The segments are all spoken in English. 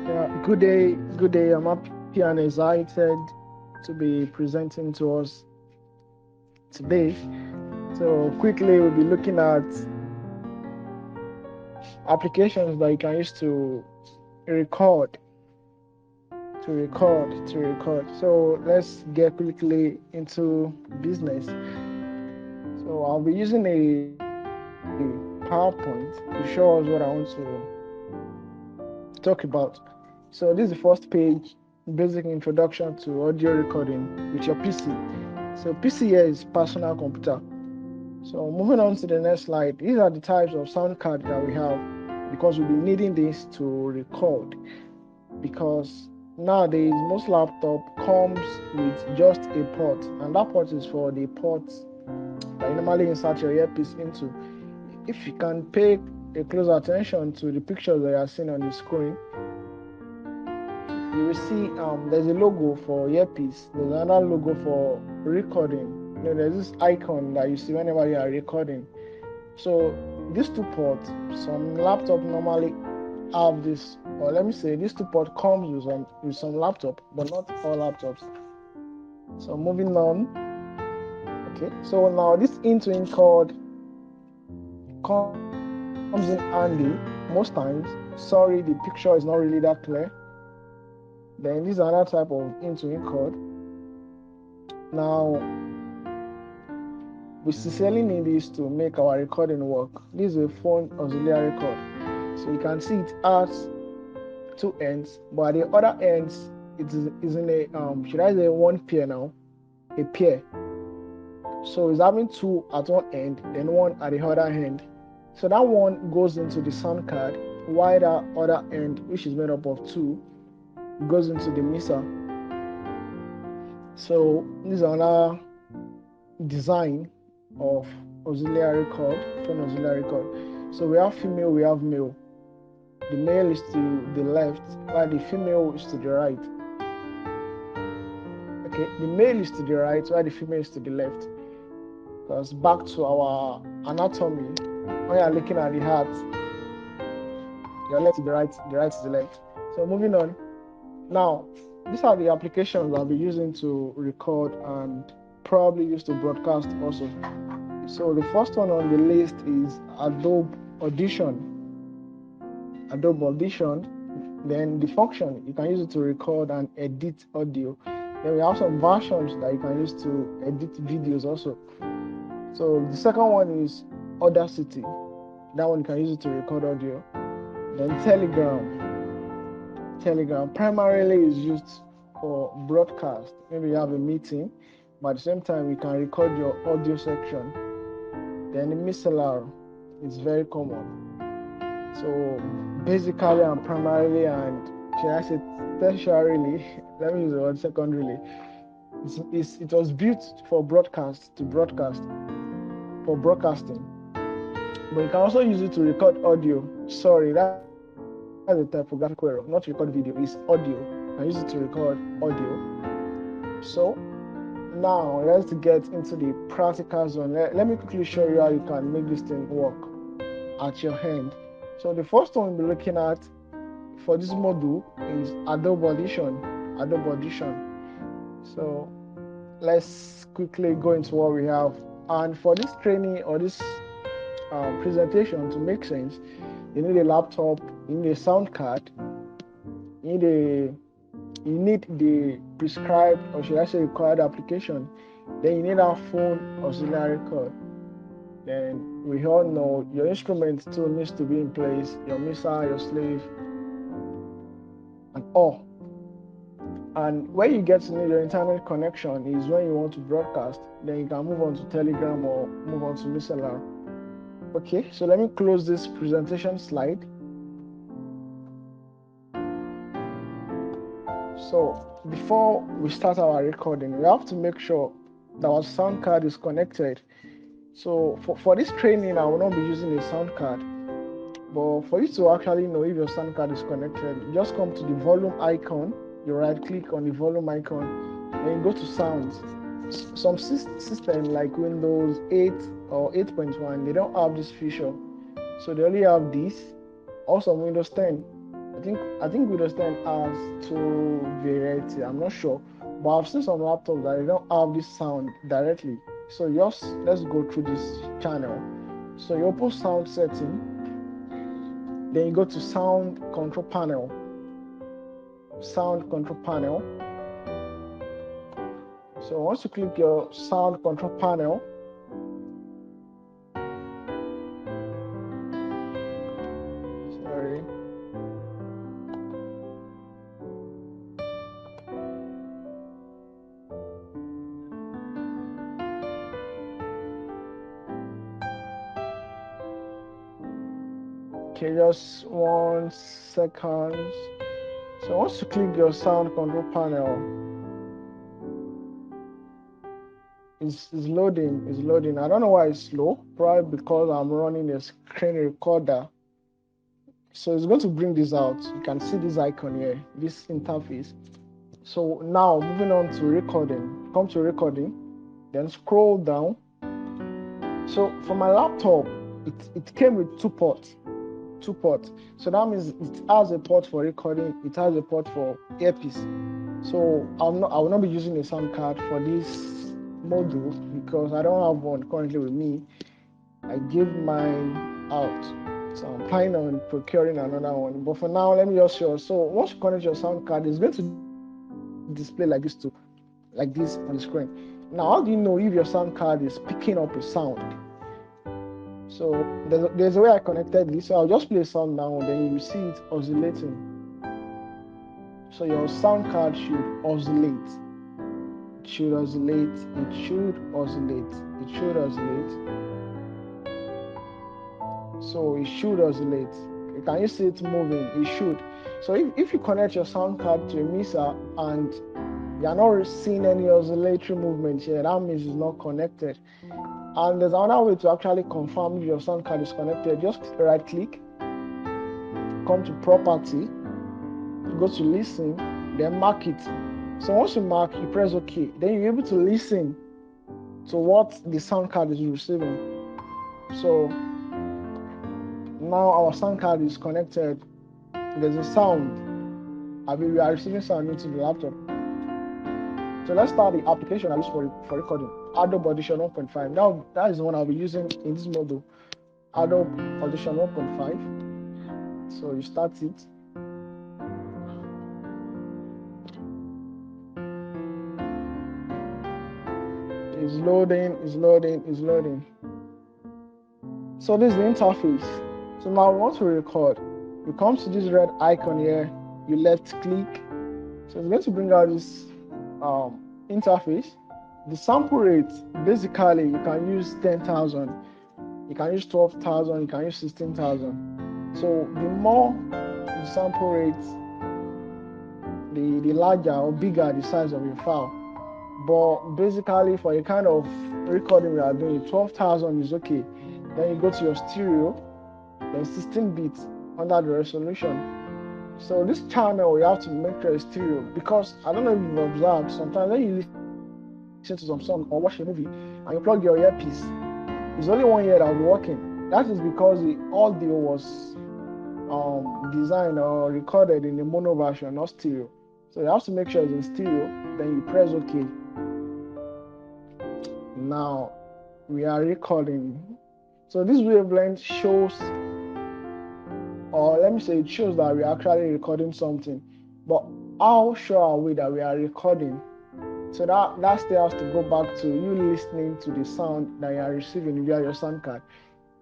Yeah, good day. I'm happy and excited to be presenting to us today. So quickly, we'll be looking at applications that you can use to record, to record. So let's get quickly into business. So I'll be using a PowerPoint to show us what I want to talk about. So this is the first page, basic introduction to audio recording with your PC. So PC here is personal computer. So moving on to the next slide, these are the types of sound card that we have because we'll be needing this to record. Because nowadays most laptop comes with just a port, and that port is for the port that you normally insert your earpiece into. If you can pay a close attention to the pictures that you are seeing on the screen, you will see there's a logo for earpiece, there's another logo for recording. There's this icon that you see whenever you are recording. So these two ports, some laptop normally have this, or let me say this two port comes with some laptop, but not all laptops. So moving on. Okay, so now this in-to-in cord comes in handy most times. Sorry, the picture is not really that clear. Then this is another type of in-to-in cord. Now we sincerely need this to make our recording work. This is a phone auxiliary cord. So you can see it has two ends, but at the other ends it is in a should I say one pair now? A pair. So it's having two at one end, then one at the other end. So that one goes into the sound card, while the other end, which is made up of two, goes into the mixer. So this is another design of auxiliary cord, phone auxiliary cord. So we have female, we have male. The male is to the left, while the female is to the right. Okay, the male is to the right, while the female is to the left. Because back to our anatomy, when you're looking at the heart, your left to the right is the left. So moving on. Now, these are the applications I'll be using to record and probably use to broadcast also. So the first one on the list is Adobe Audition. Adobe Audition. Then the function, you can use it to record and edit audio. Then we have some versions that you can use to edit videos also. So the second one is Audacity. That one you can use it to record audio. Then Telegram. Telegram primarily is used for broadcast. Maybe you have a meeting, but at the same time you can record your audio section. Then the Mixlr is very common. So basically and primarily, and should I say tertiarily, let me use the word secondarily, it was built for broadcast, for broadcasting. But you can also use it to record audio. Sorry, that's a typographical error. Not record video, it's audio. I use it to record audio. So now let's get into the practical zone. Let me quickly show you how you can make this thing work at your hand. So the first one we'll be looking at for this module is Adobe Audition. Adobe Audition. So let's quickly go into what we have. And for this training or this presentation to make sense, you need a laptop, you need a sound card, you need the prescribed, or should I say required application. Then you need our phone auxiliary cord. Then we all know your instrument too needs to be in place, your mixer, your slave, and all. And where you get to need your internet connection is when you want to broadcast. Then you can move on to Telegram or move on to Mixlr. Okay, so let me close this presentation slide. So before we start our recording, we have to make sure that our sound card is connected. So for this training, I will not be using a sound card. But for you to actually know if your sound card is connected, you just come to the volume icon, you right click on the volume icon, then you go to sounds. Some systems like Windows 8 or 8.1, they don't have this feature. So they only have this. Also Windows 10, I think Windows 10 has two variety. I'm not sure, but I've seen some laptops that they don't have this sound directly. So just let's go through this channel. So you open sound setting, then you go to sound control panel. Sound control panel. So once you click your sound control panel, sorry. Okay, just 1 second. So once you click your sound control panel, it's loading. I don't know why it's slow, probably because I'm running a screen recorder. So it's going to bring this out. You can see this icon here, this interface. So now moving on to recording. Come to recording, then scroll down. So for my laptop, it came with two ports. So that means it has a port for recording, it has a port for earpiece. So I will not be using a sound card for this module because I don't have one currently with me. I gave mine out, so I'm planning on procuring another one. But for now, let me just show. So once you connect your sound card, it's going to display like this on the screen. Now, how do you know if your sound card is picking up a sound? So there's a way I connected this. So I'll just play a sound now, then you see it oscillating. So your sound card should oscillate. It should oscillate. It should oscillate. It should oscillate. So it should oscillate. Can you see it moving? It should. So if you connect your sound card to a mixer and you're not seeing any oscillatory movement here, that means it's not connected. And there's another way to actually confirm if your sound card is connected. Just right click, come to property, go to listen, then mark it. So once you mark, you press OK. Then you're able to listen to what the sound card is receiving. So now our sound card is connected. There's a sound. We are receiving sound into the laptop. So let's start the application I use for recording. Adobe Audition 1.5. Now that is the one I'll be using in this module. Adobe Audition 1.5. So you start it. It's loading. So this is the interface. So now we want to record. You come to this red icon here, you left click. So it's going to bring out this interface. The sample rate, basically you can use 10,000, you can use 12,000, you can use 16,000. So the more the sample rate, the larger or bigger the size of your file. But basically for a kind of recording we are doing, 12,000 is okay. Then you go to your stereo, then 16 bits under the resolution. So this channel, you have to make sure it's stereo, because I don't know if you've observed, sometimes when you listen to some song or watch a movie and you plug your earpiece, it's only one ear that will be working. That is because the audio was designed or recorded in the mono version, not stereo. So you have to make sure it's in stereo, then you press OK. Now we are recording. So this wavelength shows, or let me say, it shows that we are actually recording something. But how sure are we that we are recording? So that still has to go back to you listening to the sound that you are receiving via your sound card.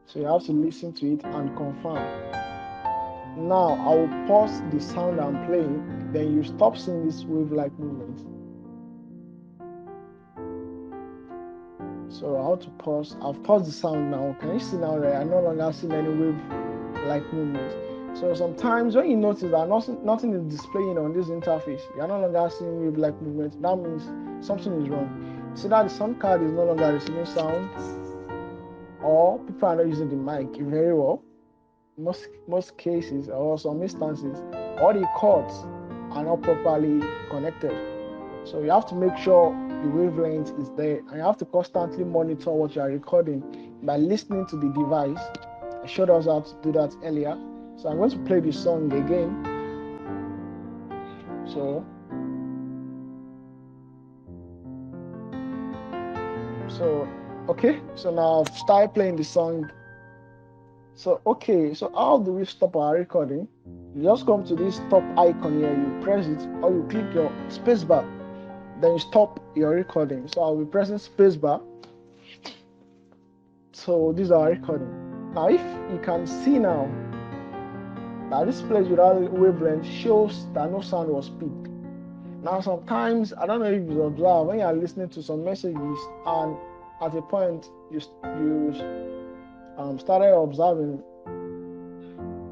So you have to listen to it and confirm. Now I will pause the sound I'm playing, then you stop seeing this wave-like movement. So I have to pause. I've paused the sound now. Can you see now that I'm no longer seeing any wave-like movement? So sometimes when you notice that nothing is displaying on this interface, you're no longer seeing wave-like movement, that means something is wrong. See that the sound card is no longer receiving sound, or people are not using the mic very well. Most cases or some instances, all the cords are not properly connected. So you have to make sure the wavelength is there, and you have to constantly monitor what you are recording by listening to the device. I showed us how to do that earlier. So I'm going to play the song again. Okay, so now I've started playing the song. So how do we stop our recording? You just come to this stop icon here, you press it, or you click your spacebar, then you stop your recording. So I'll be pressing spacebar. So this is our recording. Now if you can see now that this place without wavelength shows that no sound was picked. Now sometimes, I don't know if you observe, when you are listening to some messages and at a point you started observing,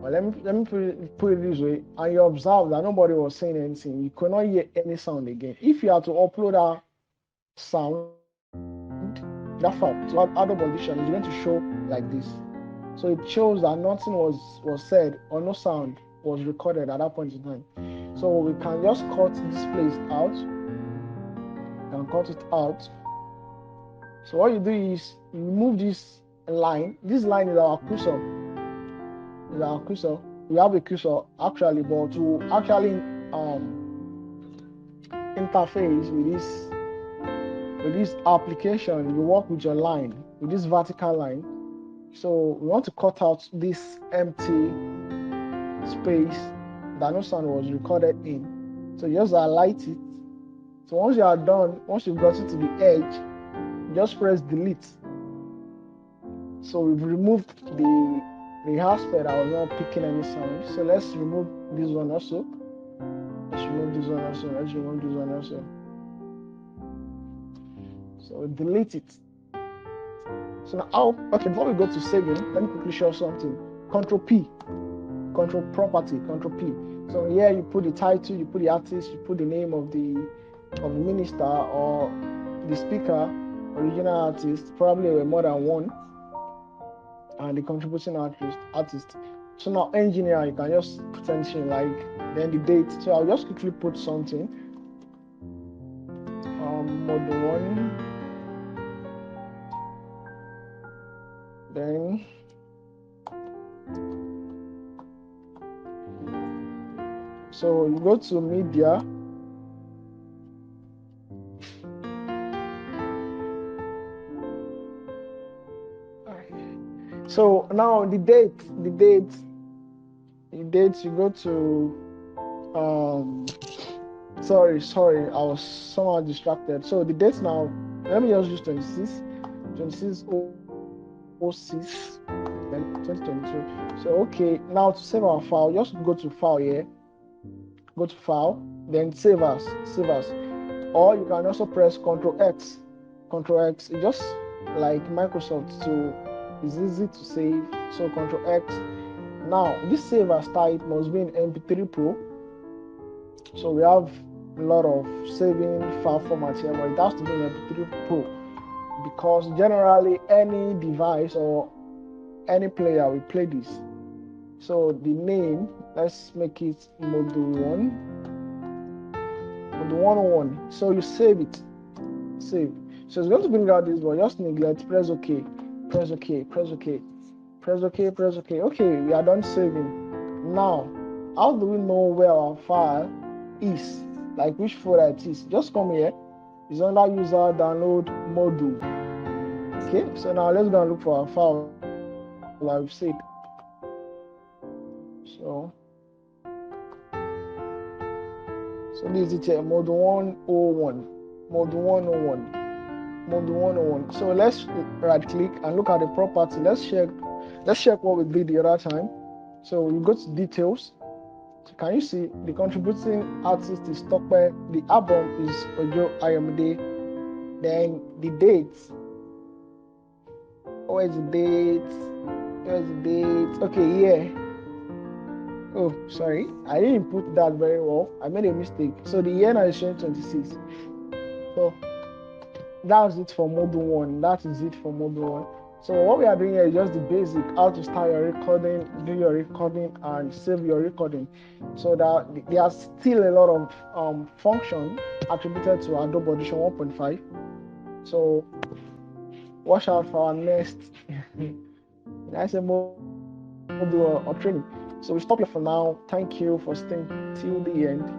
well, let me put it this way, and you observe that nobody was saying anything, you could not hear any sound again. If you had to upload a sound, that file to other condition is going to show like this. So it shows that nothing was said or no sound was recorded at that point in time. So we can just cut this place out. You can cut it out. So what you do is you remove this line. This line is our cursor. We have a cursor actually, but to actually interface with this application, you work with your line, with this vertical line. So we want to cut out this empty space that no sound was recorded in. So you just highlight it. So once you are done, once you've got it to the edge, just press delete. So we've removed the aspect that was not picking any sound. So let's remove this one also. So delete it. So now, before we go to saving, let me quickly show something. Control P, control property, Control P. So here you put the title, you put the artist, you put the name of the minister or the speaker, original artist, probably more than one, and the contributing artist. So now engineer, you can just put anything like, then the date. So I'll just quickly put something. Model 1. Then so you go to media. So now the date, you go to sorry, I was somehow distracted. So the date now, let me just use 2606 then 2022. So okay, now to save our file, just go to file here, go to file, then save as, or you can also press Ctrl X. It's just like Microsoft, so it's easy to save. So Ctrl X. Now this save as type must be in MP3 Pro. So we have a lot of saving file format here, but it has to be in MP3 Pro, because generally any device or any player will play this. So the name, let's make it Module 101. So you save it. So it's going to bring out this, but just neglect, press OK. Okay, we are done saving. Now, how do we know where our file is? Like which folder it is? Just come here. It's under user download module. Okay, so now let's go and look for our file like we've said. So this is it here, module 101. So let's right click and look at the property. Let's check what we did the other time. So you go to details. So can you see the contributing artist is Tope, the album is Ojo Ayomide, then the dates. Where's the date? Okay, yeah. Oh, sorry, I didn't put that very well. I made a mistake. So the year now is 2026. So that's it for Module 1. So what we are doing here is just the basic, how to start your recording, do your recording, and save your recording. So that there are still a lot of function attributed to Adobe Audition 1.5. So watch out for our next nice module or training. So we stop here for now. Thank you for staying till the end.